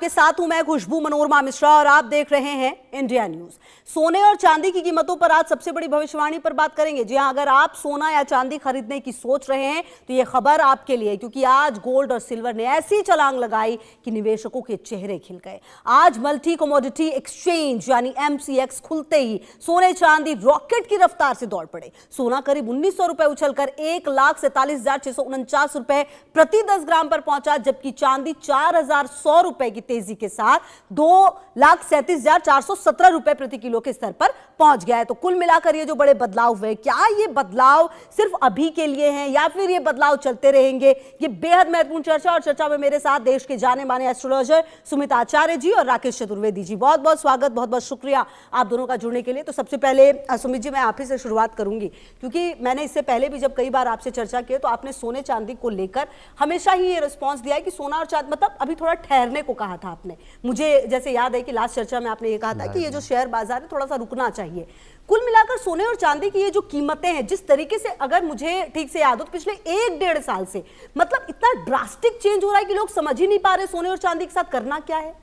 के साथ हूं मैं खुशबू मनोरमा मिश्रा और आप देख रहे हैं इंडिया न्यूज। सोने और चांदी की कीमतों पर आज सबसे बड़ी भविष्यवाणी पर बात करेंगे। जी हां, अगर आप सोना या चांदी खरीदने की सोच रहे हैं तो यह खबर आपके लिए, क्योंकि आज गोल्ड और सिल्वर ने ऐसी छलांग लगाई कि निवेशकों के चेहरे खिल गए। आज मल्टी कमोडिटी एक्सचेंज यानी MCX खुलते ही सोने चांदी रॉकेट की रफ्तार से दौड़ पड़े। सोना करीब 1900 रुपए उछलकर 1,47,649 रुपए प्रति 10 ग्राम पर पहुंचा, जबकि चांदी 4,100 रुपए की तेजी के साथ 2,37,417 रुपए प्रति किलो के स्तर पर पहुंच गया है। तो कुल मिलाकर ये जो बड़े बदलाव हुए, क्या ये बदलाव सिर्फ अभी के लिए हैं या फिर ये बदलाव चलते रहेंगे? ये बेहद महत्वपूर्ण चर्चा, और चर्चा में मेरे साथ देश के जाने माने एस्ट्रोलॉजर सुमित आचार्य जी और राकेश चतुर्वेदी जी। बहुत बहुत स्वागत, बहुत बहुत शुक्रिया आप दोनों का जुड़ने के लिए। तो सबसे पहले सुमित जी, मैं आप ही से शुरुआत करूंगी, क्योंकि मैंने इससे पहले भी जब कई बार आपसे चर्चा की तो आपने सोने चांदी को लेकर हमेशा ही ये रिस्पॉन्स दिया है कि सोना और चांदी मतलब अभी थोड़ा ठहरने को कहा था आपने। मुझे जैसे याद है कि लास्ट चर्चा में आपने ये कहा था कि ये जो शेयर बाजार है थोड़ा सा रुकना चाहिए। कुल मिलाकर सोने और चांदी की ये जो कीमतें हैं, जिस तरीके से, अगर मुझे ठीक से याद हो, पिछले 1-1.5 साल से मतलब इतना ड्रास्टिक चेंज हो रहा है कि लोग समझ ही नहीं पा रहे सोने और चांदी के साथ करना क्या है।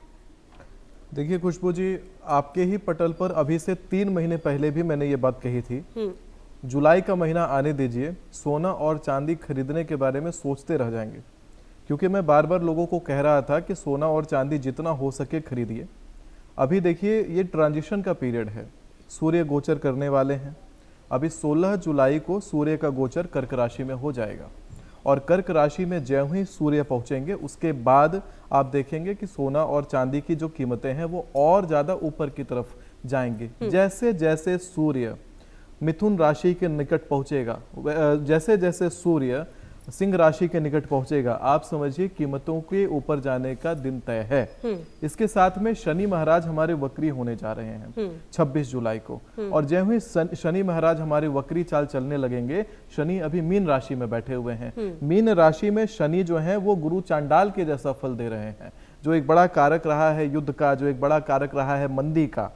देखिए खुशबू जी, आपके ही पटल पर अभी से 3 महीने पहले भी मैंने ये बात कही थी। जुलाई का महीना आने दीजिए, सोना और चांदी खरीदने के बारे में सोचते रह जाएंगे, क्योंकि मैं बार बार लोगों को कह रहा था कि सोना और चांदी जितना हो सके खरीदिए। अभी देखिए, ये ट्रांजिशन का पीरियड है, सूर्य गोचर करने वाले हैं। अभी 16 जुलाई को सूर्य का गोचर कर्क राशि में हो जाएगा, और कर्क राशि में ज्यों ही सूर्य पहुंचेंगे उसके बाद आप देखेंगे कि सोना और चांदी की जो कीमतें हैं वो और ज़्यादा ऊपर की तरफ जाएंगे। जैसे जैसे सूर्य मिथुन राशि के निकट पहुंचेगा, जैसे जैसे सूर्य सिंह राशि के निकट पहुंचेगा, आप समझिए कीमतों के ऊपर जाने का दिन तय है। इसके साथ में शनि महाराज हमारे वक्री होने जा रहे हैं 26 जुलाई को, और जैसे ही शनि महाराज हमारे वक्री चाल चलने लगेंगे, शनि अभी मीन राशि में बैठे हुए हैं। मीन राशि में शनि जो है वो गुरु चांडाल के जैसा फल दे रहे हैं, जो एक बड़ा कारक रहा है युद्ध का, जो एक बड़ा कारक रहा है मंदी का।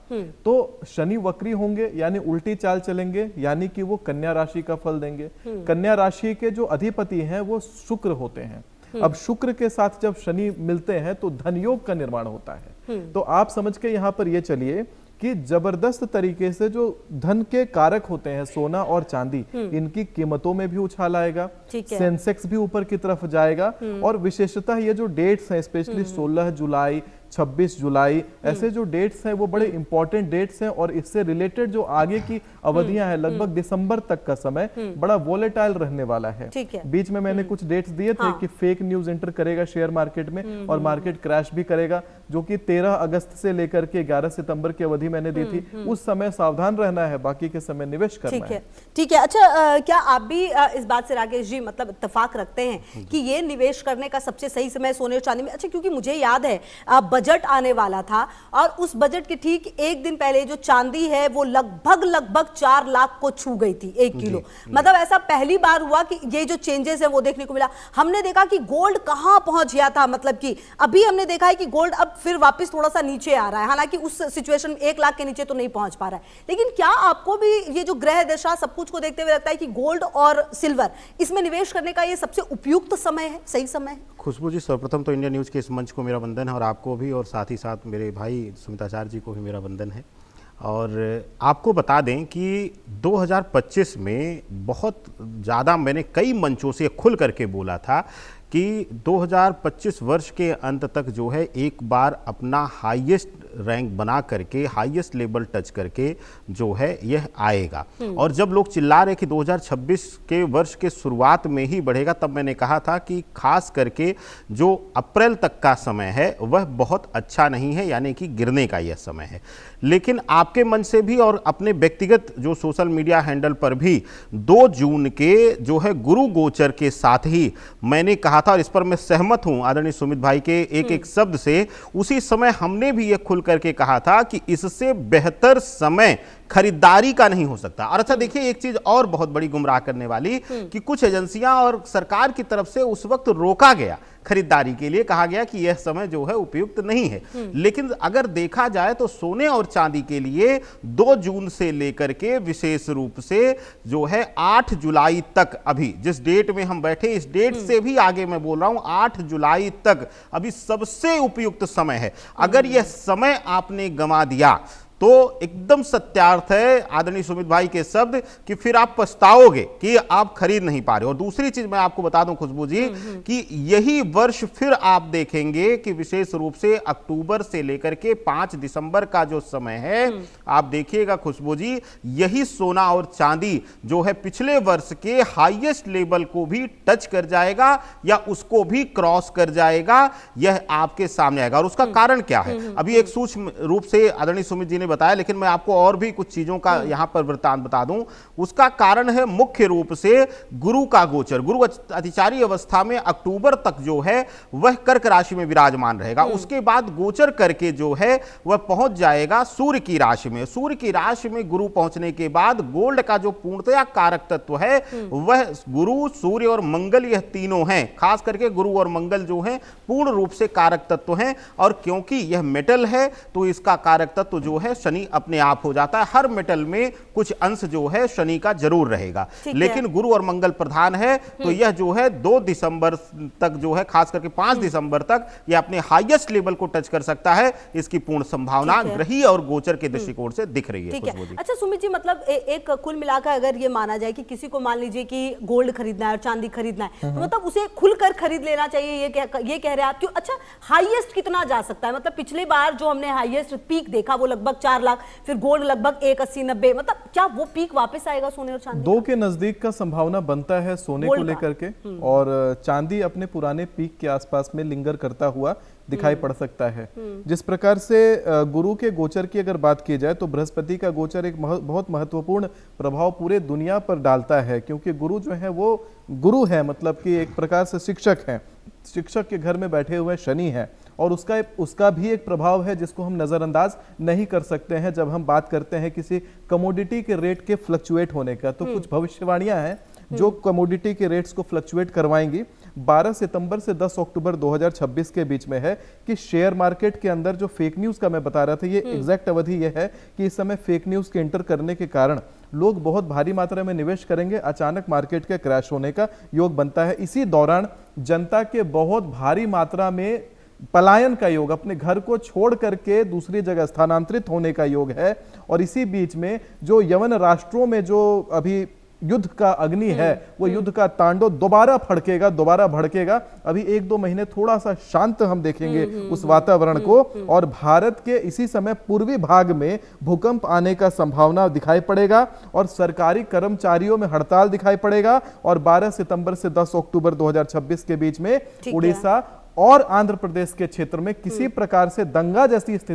तो शनि वक्री होंगे यानी उल्टी चाल चलेंगे, यानी कि वो कन्या राशि का फल देंगे। कन्या राशि के जो अधिपति हैं वो शुक्र होते हैं। अब शुक्र के साथ जब शनि मिलते हैं तो धन योग का निर्माण होता है। तो आप समझ के यहाँ पर ये चलिए कि जबरदस्त तरीके से जो धन के कारक होते हैं सोना और चांदी, इनकी कीमतों में भी उछाल आएगा, सेंसेक्स भी ऊपर की तरफ जाएगा। और विशेषतः ये जो डेट्स हैं, स्पेशली 16 जुलाई 26 जुलाई, ऐसे जो डेट्स हैं वो बड़े इंपॉर्टेंट डेट्स हैं, और इससे रिलेटेड जो आगे की अवधियां हैं, लगभग दिसंबर तक का समय बड़ा वोलेटाइल रहने वाला है। बीच में मैंने कुछ डेट्स दिए थे कि फेक न्यूज एंटर करेगा शेयर मार्केट में और मार्केट क्रैश भी करेगा, जो कि 13 अगस्त से लेकर के 11 सितंबर की अवधि मैंने दी थी। उस समय सावधान रहना है, बाकी के समय निवेश करना है। ठीक है। अच्छा, क्या आप भी इस बात से राकेश जी मतलब इत्तेफाक रखते हैं कि ये निवेश करने का सबसे सही समय सोने और चांदी में? अच्छा, क्योंकि मुझे याद है बजट आने वाला था, और उस बजट के ठीक एक दिन पहले जो चांदी है वो लगभग 4 लाख को छू गई थी 1 किलो। मतलब ऐसा पहली बार हुआ कि ये जो चेंजेस है वो देखने को मिला। हमने देखा कि गोल्ड कहां पहुंच गया था, मतलब कि अभी हमने देखा है कि गोल्ड अब फिर वापस थोड़ा सा नीचे आ रहा है, हालांकि उस सिचुएशन में 1 लाख के नीचे तो नहीं पहुंच पा रहा है। लेकिन क्या आपको भी ये जो ग्रह दशा सब कुछ को देखते हुए लगता है कि गोल्ड और सिल्वर इसमें निवेश करने का ये सबसे उपयुक्त समय है, सही समय है? खुशबू जी, सर्वप्रथम तो इंडिया न्यूज़ के इस मंच को मेरा वंदन है, और आपको भी, और साथ ही साथ मेरे भाई सुमित आचार्य जी को भी मेरा वंदन है। और आपको बता दें कि 2025 में बहुत ज़्यादा मैंने कई मंचों से खुल करके बोला था कि 2025 वर्ष के अंत तक जो है एक बार अपना हाईएस्ट रैंक बना करके, हाईएस्ट लेवल टच करके जो है यह आएगा। और जब लोग चिल्ला रहे कि 2026 के वर्ष के शुरुआत में ही बढ़ेगा, तब मैंने कहा था कि खास करके जो अप्रैल तक का समय है वह बहुत अच्छा नहीं है, यानी कि गिरने का यह समय है। लेकिन आपके मन से भी और अपने व्यक्तिगत जो सोशल मीडिया हैंडल पर भी 2 जून के जो है गुरु गोचर के साथ ही मैंने कहा था, और इस पर मैं सहमत हूं आदरणीय सुमित भाई के एक एक शब्द से। उसी समय हमने भी ये खुल करके कहा था कि इससे बेहतर समय खरीदारी का नहीं हो सकता। और अच्छा देखिए, एक चीज और बहुत बड़ी गुमराह करने वाली कि कुछ एजेंसियां और सरकार की तरफ से उस वक्त रोका गया खरीदारी के लिए कहा गया कि यह समय जो है उपयुक्त नहीं है। लेकिन अगर देखा जाए तो सोने और चांदी के लिए 2 जून से लेकर के विशेष रूप से जो है 8 जुलाई तक, अभी जिस डेट में हम बैठे इस डेट से भी आगे मैं बोल रहा हूं 8 जुलाई तक अभी सबसे उपयुक्त समय है। अगर यह समय आपने गंवा दिया तो एकदम सत्यार्थ है आदरणीय सुमित भाई के शब्द कि फिर आप पछताओगे कि आप खरीद नहीं पा रहे। और दूसरी चीज मैं आपको बता दूं खुशबू जी कि यही वर्ष फिर आप देखेंगे कि विशेष रूप से अक्टूबर से लेकर के 5 दिसंबर का जो समय है, आप देखिएगा खुशबू जी, यही सोना और चांदी जो है पिछले वर्ष के हाईएस्ट लेवल को भी टच कर जाएगा या उसको भी क्रॉस कर जाएगा। यह आपके सामने आएगा। और उसका कारण क्या है अभी एक सूक्ष्म रूप से आदरणीय सुमित जी ने बताया, लेकिन मैं आपको और भी कुछ चीजों का यहां पर वृत्तांत बता दूं। उसका कारण है मुख्य रूप से गुरु का गोचर। गुरु अतिचारी अवस्था में अक्टूबर तक जो है वह कर्क राशि में विराजमान रहेगा। उसके बाद गोचर करके जो है वह पहुंच जाएगा सूर्य की राशि में। सूर्य की राशि में गुरु पहुंचने के बाद गोल्ड का जो पूर्णतया कारक तत्व है वह गुरु, सूर्य और मंगल, यह तीनों हैं। खास करके गुरु और मंगल जो हैं पूर्ण रूप से कारक तत्व हैं। और क्योंकि यह मेटल है तो इसका कारक तत्व जो है शनि अपने आप हो जाता है। हर मेटल में कुछ अंश जो है शनि का जरूर रहेगा, लेकिन गुरु और मंगल प्रधान है तो यह जो है 2 दिसंबर तक जो है, खास करके 5 दिसंबर तक यह अपने हाईएस्ट लेवल को टच कर सकता है। इसकी पूर्ण संभावना ग्रही और गोचर के दृष्टिकोण से दिख रही है। अच्छा सुमित जी, मतलब एक कुल मिलाकर अगर ये माना जाए कि किसी को मान लीजिए कि गोल्ड खरीदना है और चांदी खरीदना है, तो मतलब उसे खुलकर खरीद लेना चाहिए, ये कह रहे हैं आप। क्यों? अच्छा, हाईएस्ट कितना जा सकता है? मतलब पिछली बार जो हमने हाईएस्ट पीक देखा वो लगभग 4 लाख, फिर गोल्ड लगभग 180-90, मतलब क्या वो पीक वापस आएगा सोने और चांदी? 2 के नजदीक का संभावना बनता है सोने को लेकर के, और चांदी अपने पुराने पीक के आसपास में लिंगर करता हुआ दिखाई पड़ सकता है। जिस प्रकार से गुरु के गोचर की अगर बात की जाए तो बृहस्पति का गोचर एक बहुत महत्वपूर्ण प्रभाव पूरे दुनिया पर डालता है, क्योंकि गुरु जो है वो गुरु है, मतलब कि एक प्रकार से शिक्षक है। शिक्षक के घर में बैठे हुए शनि है और उसका भी एक प्रभाव है जिसको हम नजरअंदाज नहीं कर सकते हैं जब हम बात करते हैं किसी कमोडिटी के रेट के फ्लक्चुएट होने का। तो कुछ भविष्यवाणियां हैं जो कमोडिटी के रेट्स को फ्लक्चुएट करवाएंगी। 12 सितंबर से 10 अक्टूबर 2026 के बीच में है कि शेयर मार्केट के अंदर जो फेक न्यूज का मैं बता रहा था, ये एग्जैक्ट अवधि ये है कि इस समय फेक न्यूज के एंटर करने के कारण लोग बहुत भारी मात्रा में निवेश करेंगे, अचानक मार्केट के क्रैश होने का योग बनता है। इसी दौरान जनता के बहुत भारी मात्रा में पलायन का योग, अपने घर को छोड़ करके दूसरी जगह स्थानांतरित होने का योग है। और इसी बीच में जो यवन राष्ट्रों में जो अभी युद्ध का अग्नि है, वो युद्ध का तांडव दोबारा भड़केगा। अभी 1-2 महीने थोड़ा सा शांत हम देखेंगे उस वातावरण को, और भारत के इसी समय पूर्वी भाग में भूकंप आने का संभावना दिखाई पड़ेगा और सरकारी कर्मचारियों में हड़ताल दिखाई पड़ेगा। और 12 सितंबर से 10 अक्टूबर 2026 के बीच में उड़ीसा और आंध्र प्रदेश के क्षेत्र में किसी प्रकार से दंगा जैसी स्थिति